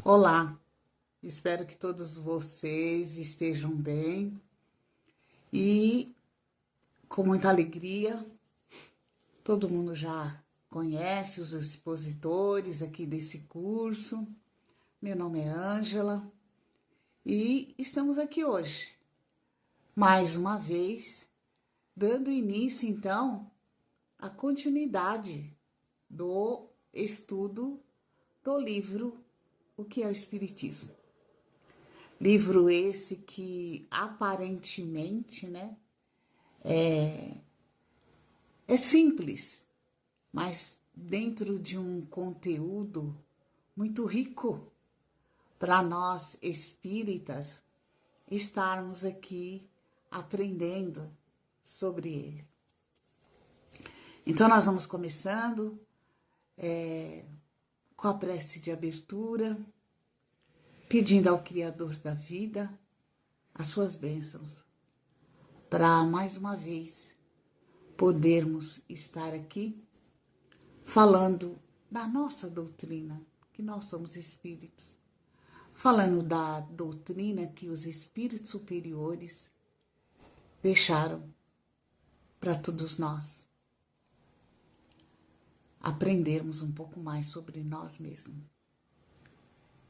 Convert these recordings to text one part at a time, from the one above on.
Olá, espero que todos vocês estejam bem e com muita alegria. Todo mundo já conhece os expositores aqui desse curso. Meu nome é Ângela e estamos aqui hoje, mais uma vez, dando início então à continuidade do estudo do livro O que é o Espiritismo. Livro esse que aparentemente, né, é simples, mas dentro de um conteúdo muito rico para nós espíritas estarmos aqui aprendendo sobre ele. Então nós vamos começando com a prece de abertura, pedindo ao Criador da vida as suas bênçãos, para mais uma vez podermos estar aqui falando da nossa doutrina, que nós somos espíritos, falando da doutrina que os espíritos superiores deixaram para todos nós aprendermos um pouco mais sobre nós mesmos.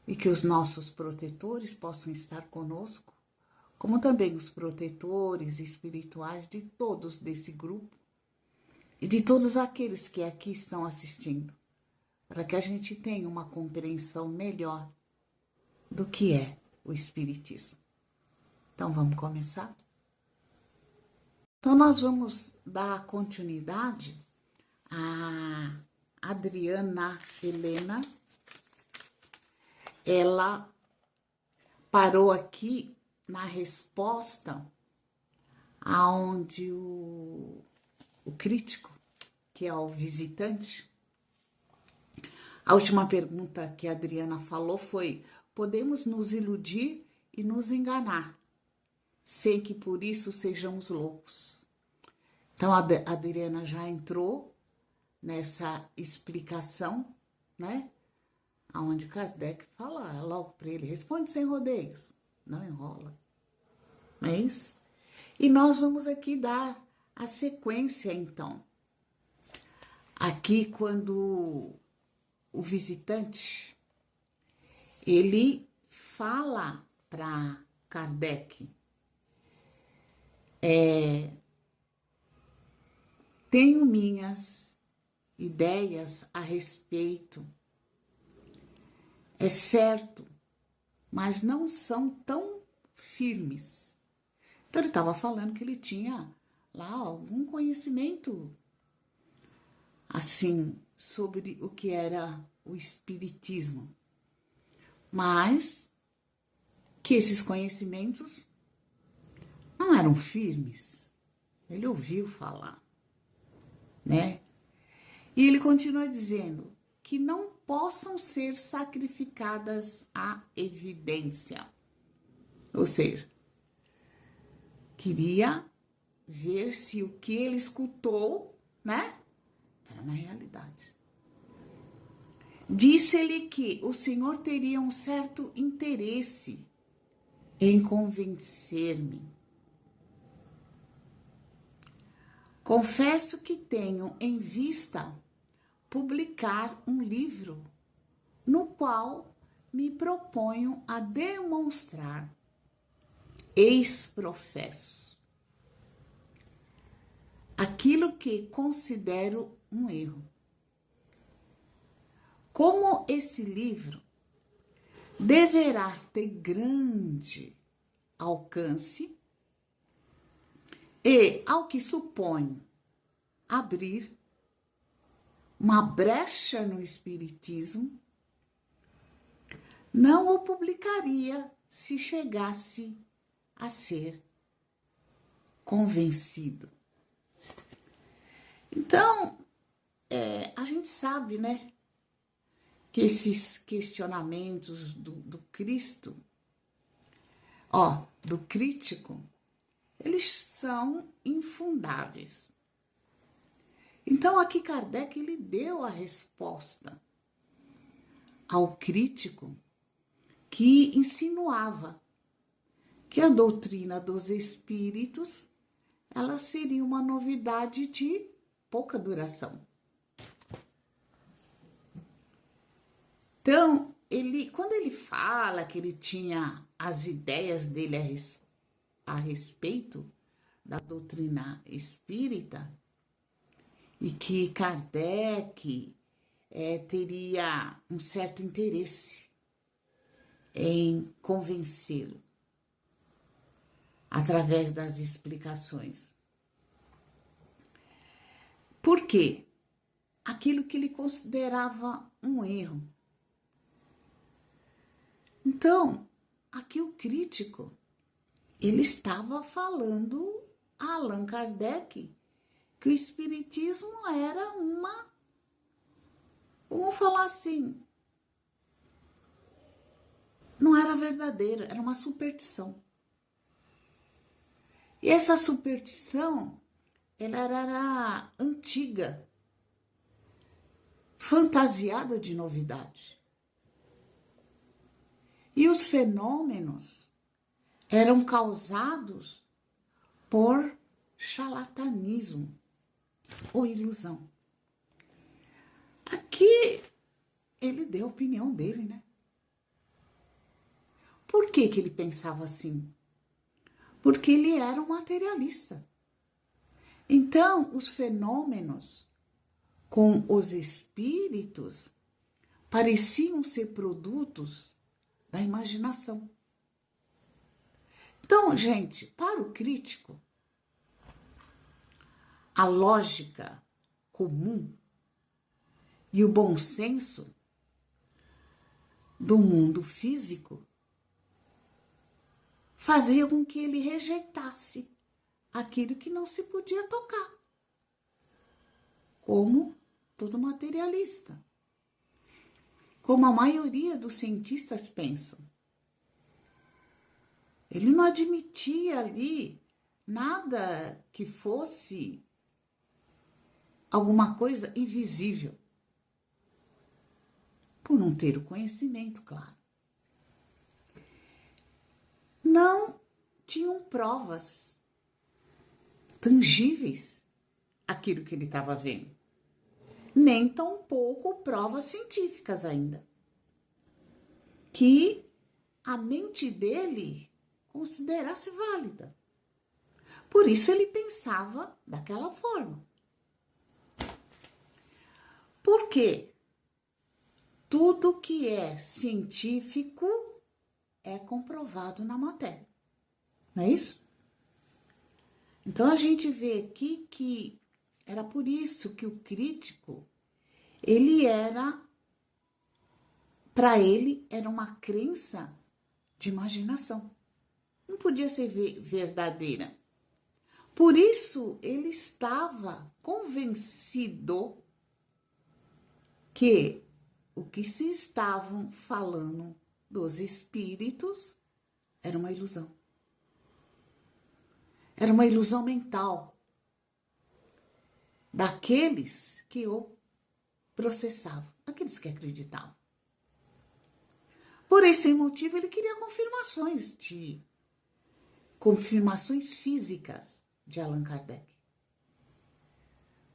E que os nossos protetores possam estar conosco, como também os protetores espirituais de todos desse grupo e de todos aqueles que aqui estão assistindo, para que a gente tenha uma compreensão melhor do que é o Espiritismo. Então vamos começar? Então nós vamos dar continuidade a Adriana Helena. Ela parou aqui na resposta aonde o crítico, que é o visitante, a última pergunta que a Adriana falou foi: podemos nos iludir e nos enganar, sem que por isso sejamos loucos. Então a Adriana já entrou nessa explicação, né? Aonde Kardec fala logo para ele: responde sem rodeios, não enrola. Não é isso? E nós vamos aqui dar a sequência, então. Aqui, quando o visitante, ele fala para Kardec: tenho minhas ideias a respeito, é certo, mas não são tão firmes. Então ele estava falando que ele tinha lá algum conhecimento assim sobre o que era o espiritismo, mas que esses conhecimentos não eram firmes. Ele ouviu falar, né? E ele continua dizendo que não possam ser sacrificadas à evidência. Ou seja, queria ver se o que ele escutou, né, era uma realidade. Disse-lhe que o Senhor teria um certo interesse em convencer-me. Confesso que tenho em vista publicar um livro no qual me proponho a demonstrar, ex-professo, aquilo que considero um erro. Como esse livro deverá ter grande alcance e, ao que suponho, abrir uma brecha no espiritismo, não o publicaria se chegasse a ser convencido. Então, a gente sabe, né, que esses questionamentos do Cristo, do crítico, eles são infundáveis. Então, aqui Kardec ele deu a resposta ao crítico que insinuava que a doutrina dos espíritos ela seria uma novidade de pouca duração. Então, quando ele fala que ele tinha as ideias dele a respeito da doutrina espírita e que Kardec teria um certo interesse em convencê-lo através das explicações. Por quê? Aquilo que ele considerava um erro. Então, aqui o crítico, ele estava falando a Allan Kardec que o espiritismo era vamos falar assim, não era verdadeiro, era uma superstição. E essa superstição, ela era antiga, fantasiada de novidade. E os fenômenos eram causados por charlatanismo ou ilusão. Aqui ele deu a opinião dele, né? Por que ele pensava assim? Porque ele era um materialista. Então, os fenômenos com os espíritos pareciam ser produtos da imaginação. Então, gente, para o crítico, a lógica comum e o bom senso do mundo físico faziam com que ele rejeitasse aquilo que não se podia tocar, como todo materialista, como a maioria dos cientistas pensam. Ele não admitia ali nada que fosse alguma coisa invisível, por não ter o conhecimento, claro. Não tinham provas tangíveis aquilo que ele estava vendo, nem tampouco provas científicas ainda, que a mente dele considerasse válida. Por isso ele pensava daquela forma. Por quê? Tudo que é científico é comprovado na matéria, não é isso? Então a gente vê aqui que era por isso que o crítico, para ele era uma crença de imaginação. Não podia ser verdadeira. Por isso ele estava convencido que o que se estavam falando dos espíritos era uma ilusão. Era uma ilusão mental daqueles que o processavam, daqueles que acreditavam. Por esse motivo, ele queria confirmações físicas de Allan Kardec.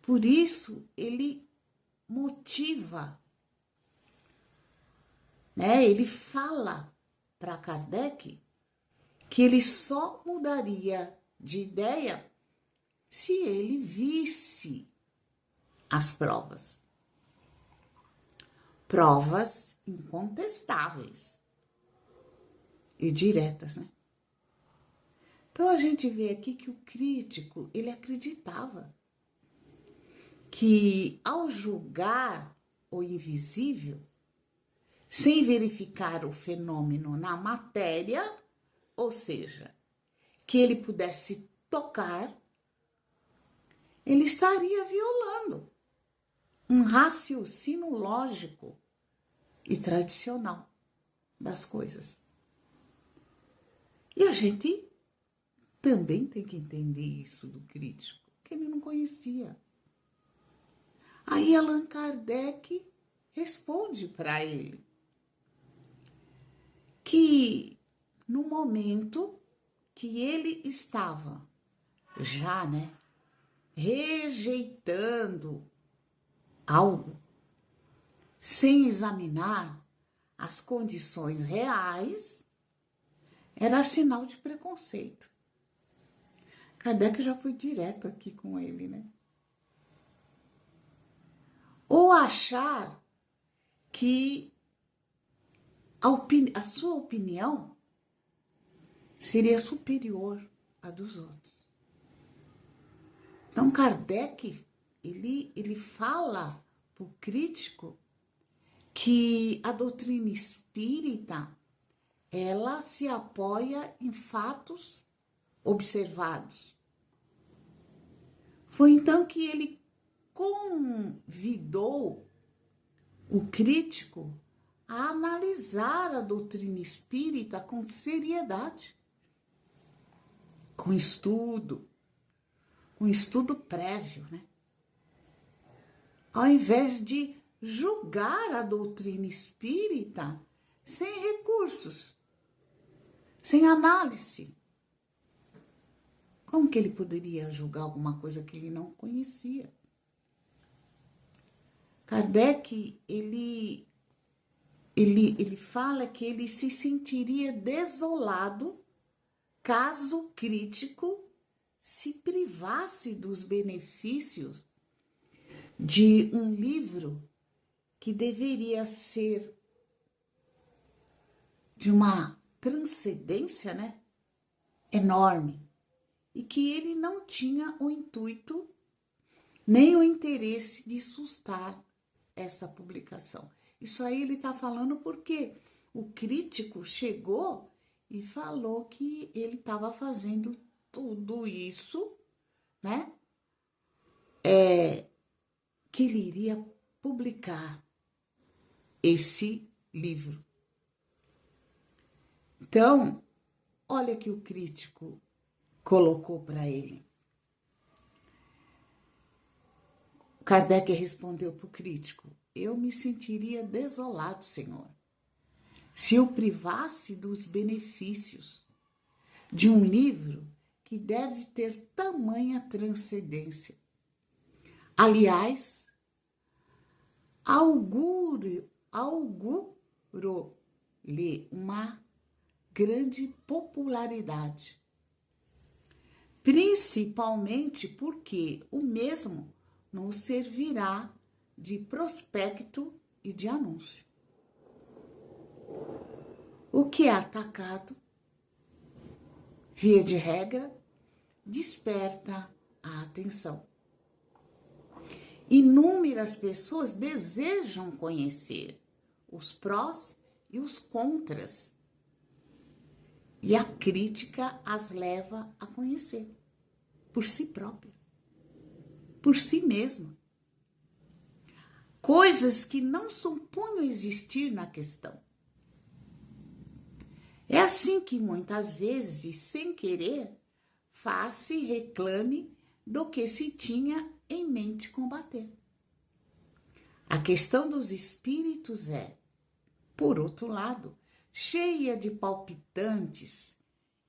Por isso, ele motiva, né? Ele fala para Kardec que ele só mudaria de ideia se ele visse as provas. Provas incontestáveis e diretas, né? Então a gente vê aqui que o crítico, ele acreditava que ao julgar o invisível, sem verificar o fenômeno na matéria, ou seja, que ele pudesse tocar, ele estaria violando um raciocínio lógico e tradicional das coisas. E a gente também tem que entender isso do crítico, que ele não conhecia. Aí Allan Kardec responde para ele que no momento que ele estava já, né, rejeitando algo, sem examinar as condições reais, era sinal de preconceito. Kardec já foi direto aqui com ele, né? Ou achar que a sua opinião seria superior à dos outros. Então, Kardec, ele fala para o crítico que a doutrina espírita, ela se apoia em fatos observados. Foi então que ele convidou o crítico a analisar a doutrina espírita com seriedade, com estudo prévio, né? Ao invés de julgar a doutrina espírita sem recursos, sem análise. Como que ele poderia julgar alguma coisa que ele não conhecia? Kardec, ele fala que ele se sentiria desolado caso o crítico se privasse dos benefícios de um livro que deveria ser de uma transcendência, né, enorme, e que ele não tinha o intuito nem o interesse de sustar essa publicação. Isso aí ele está falando porque o crítico chegou e falou que ele estava fazendo tudo isso, né? Que ele iria publicar esse livro. Então, olha que o crítico colocou para ele. Kardec respondeu para o crítico: eu me sentiria desolado, Senhor, se eu privasse dos benefícios de um livro que deve ter tamanha transcendência. Aliás, auguro-lhe uma grande popularidade, principalmente porque o mesmo nos servirá de prospecto e de anúncio. O que é atacado, via de regra, desperta a atenção. Inúmeras pessoas desejam conhecer os prós e os contras, e a crítica as leva a conhecer por si próprias, por si mesma, coisas que não supunham existir na questão. É assim que muitas vezes, e sem querer, faz-se reclame do que se tinha em mente combater. A questão dos espíritos é, por outro lado, cheia de palpitantes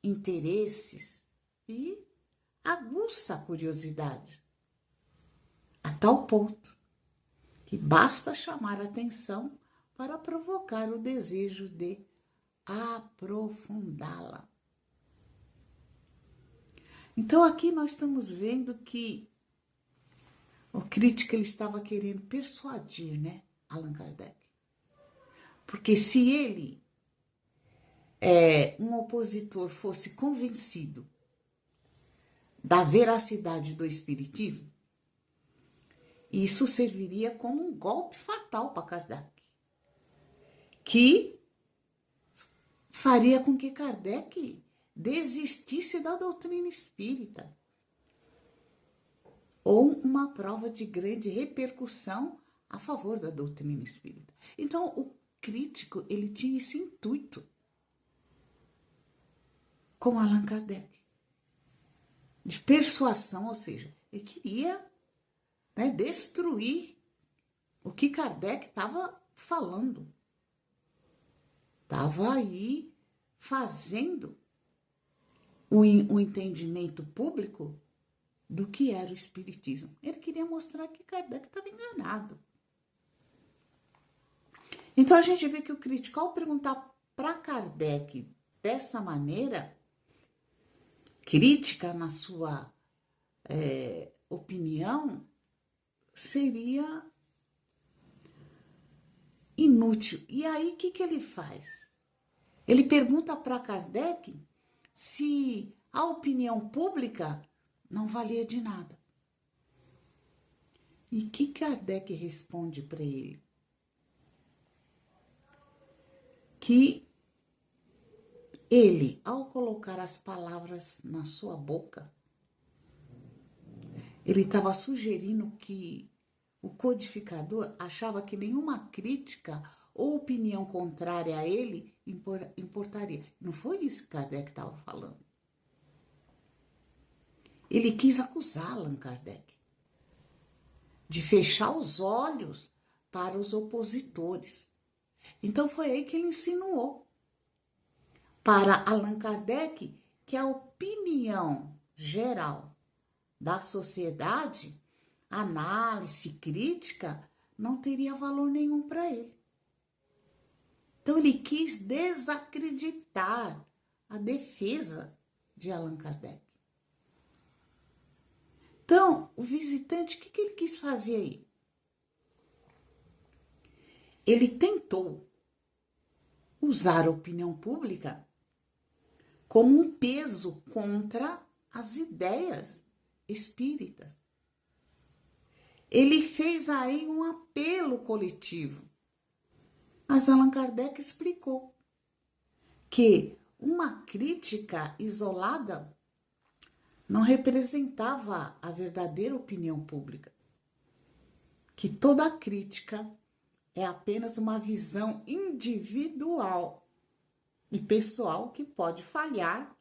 interesses e aguça a curiosidade, a tal ponto que basta chamar a atenção para provocar o desejo de aprofundá-la. Então aqui nós estamos vendo que o crítico ele estava querendo persuadir, né, Allan Kardec. Porque se ele, um opositor, fosse convencido da veracidade do espiritismo, isso serviria como um golpe fatal para Kardec, que faria com que Kardec desistisse da doutrina espírita, ou uma prova de grande repercussão a favor da doutrina espírita. Então, o crítico, ele tinha esse intuito, como Allan Kardec, de persuasão, ou seja, ele queria, né, destruir o que Kardec estava falando. estava aí fazendo o entendimento público do que era o espiritismo. Ele queria mostrar que Kardec estava enganado. Então a gente vê que o crítico, ao perguntar para Kardec dessa maneira, crítica na sua opinião, seria inútil. E aí o que ele faz? Ele pergunta para Kardec se a opinião pública não valia de nada. E que Kardec responde para ele? Que ele, ao colocar as palavras na sua boca, ele estava sugerindo que o codificador achava que nenhuma crítica ou opinião contrária a ele importaria. Não foi isso que Kardec estava falando. Ele quis acusar Allan Kardec de fechar os olhos para os opositores. Então foi aí que ele insinuou para Allan Kardec que a opinião geral da sociedade, análise crítica, não teria valor nenhum para ele. Então ele quis desacreditar a defesa de Allan Kardec. Então, o visitante, o que ele quis fazer aí? Ele tentou usar a opinião pública como um peso contra as ideias espíritas. Ele fez aí um apelo coletivo. Mas Allan Kardec explicou que uma crítica isolada não representava a verdadeira opinião pública. Que toda crítica é apenas uma visão individual e pessoal que pode falhar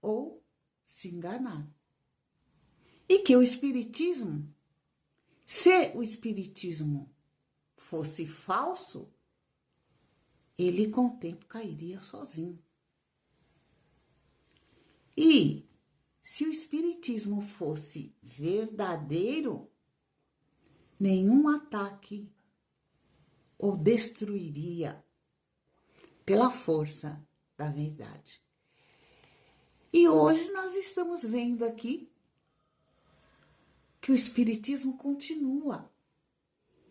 ou se enganar. E que o espiritismo, se o espiritismo fosse falso, ele com o tempo cairia sozinho. E se o espiritismo fosse verdadeiro, nenhum ataque o destruiria pela força da verdade. E hoje nós estamos vendo aqui que o espiritismo continua,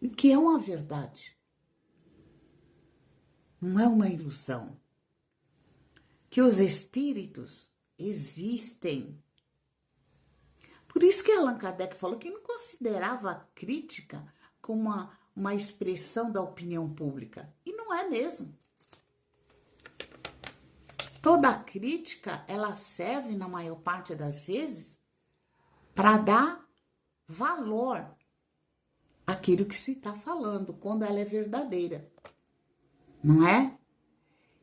e que é uma verdade. Não é uma ilusão. Que os espíritos existem. Por isso que Allan Kardec falou que não considerava a crítica como uma expressão da opinião pública. E não é mesmo. Toda crítica, ela serve, na maior parte das vezes, para dar valor àquilo que se está falando, quando ela é verdadeira. Não é?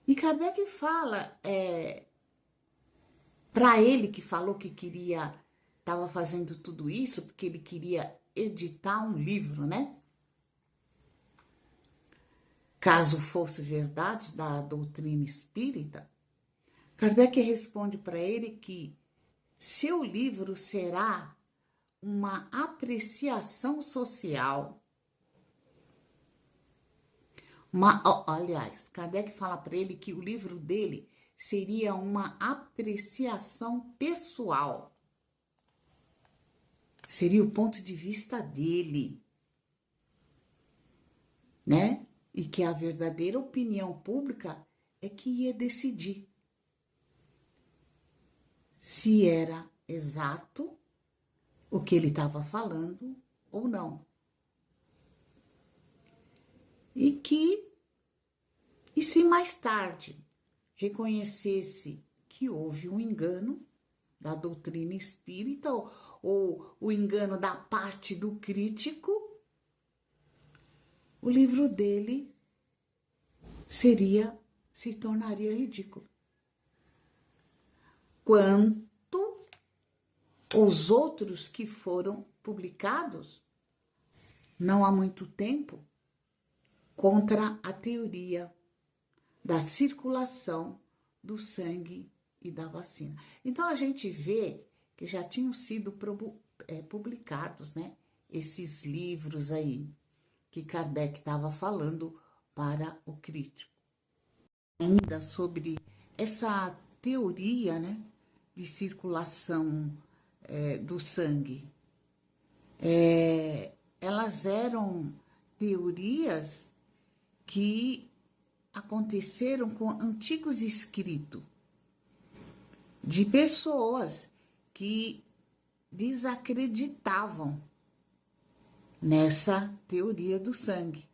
E Kardec fala, para ele que falou que estava fazendo tudo isso, porque ele queria editar um livro, né? Caso fosse verdade da doutrina espírita, Kardec responde para ele que seu livro será uma apreciação social. Aliás, Kardec fala para ele que o livro dele seria uma apreciação pessoal. Seria o ponto de vista dele, né? E que a verdadeira opinião pública é que ia decidir se era exato o que ele estava falando ou não. E se mais tarde reconhecesse que houve um engano da doutrina espírita ou o engano da parte do crítico, o livro dele se tornaria ridículo. Quanto os outros que foram publicados não há muito tempo contra a teoria da circulação do sangue e da vacina. Então, a gente vê que já tinham sido publicados, né, esses livros aí que Kardec estava falando para o crítico. Ainda sobre essa teoria, né, de circulação do sangue. Elas eram teorias que aconteceram com antigos escritos de pessoas que desacreditavam nessa teoria do sangue,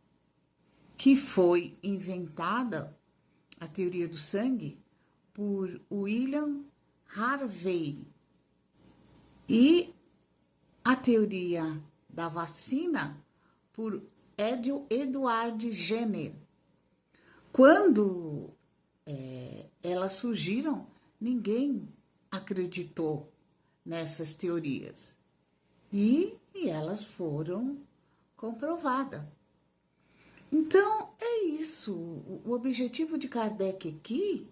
que foi inventada, a teoria do sangue, por William Harvey, e a teoria da vacina por Edward Jenner. Quando elas surgiram, ninguém acreditou nessas teorias. E elas foram comprovadas. Então, é isso. O objetivo de Kardec aqui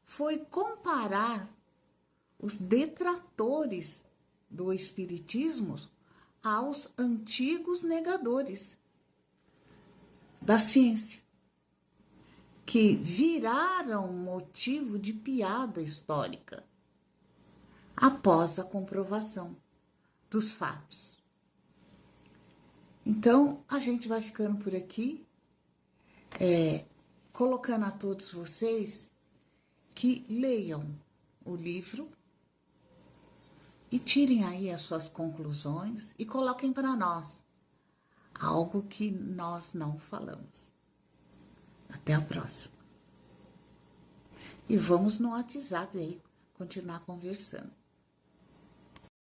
foi comparar os detratores do espiritismo aos antigos negadores da ciência, que viraram motivo de piada histórica após a comprovação dos fatos. Então, a gente vai ficando por aqui, colocando a todos vocês que leiam o livro e tirem aí as suas conclusões e coloquem para nós algo que nós não falamos. Até a próxima. E vamos no WhatsApp aí continuar conversando.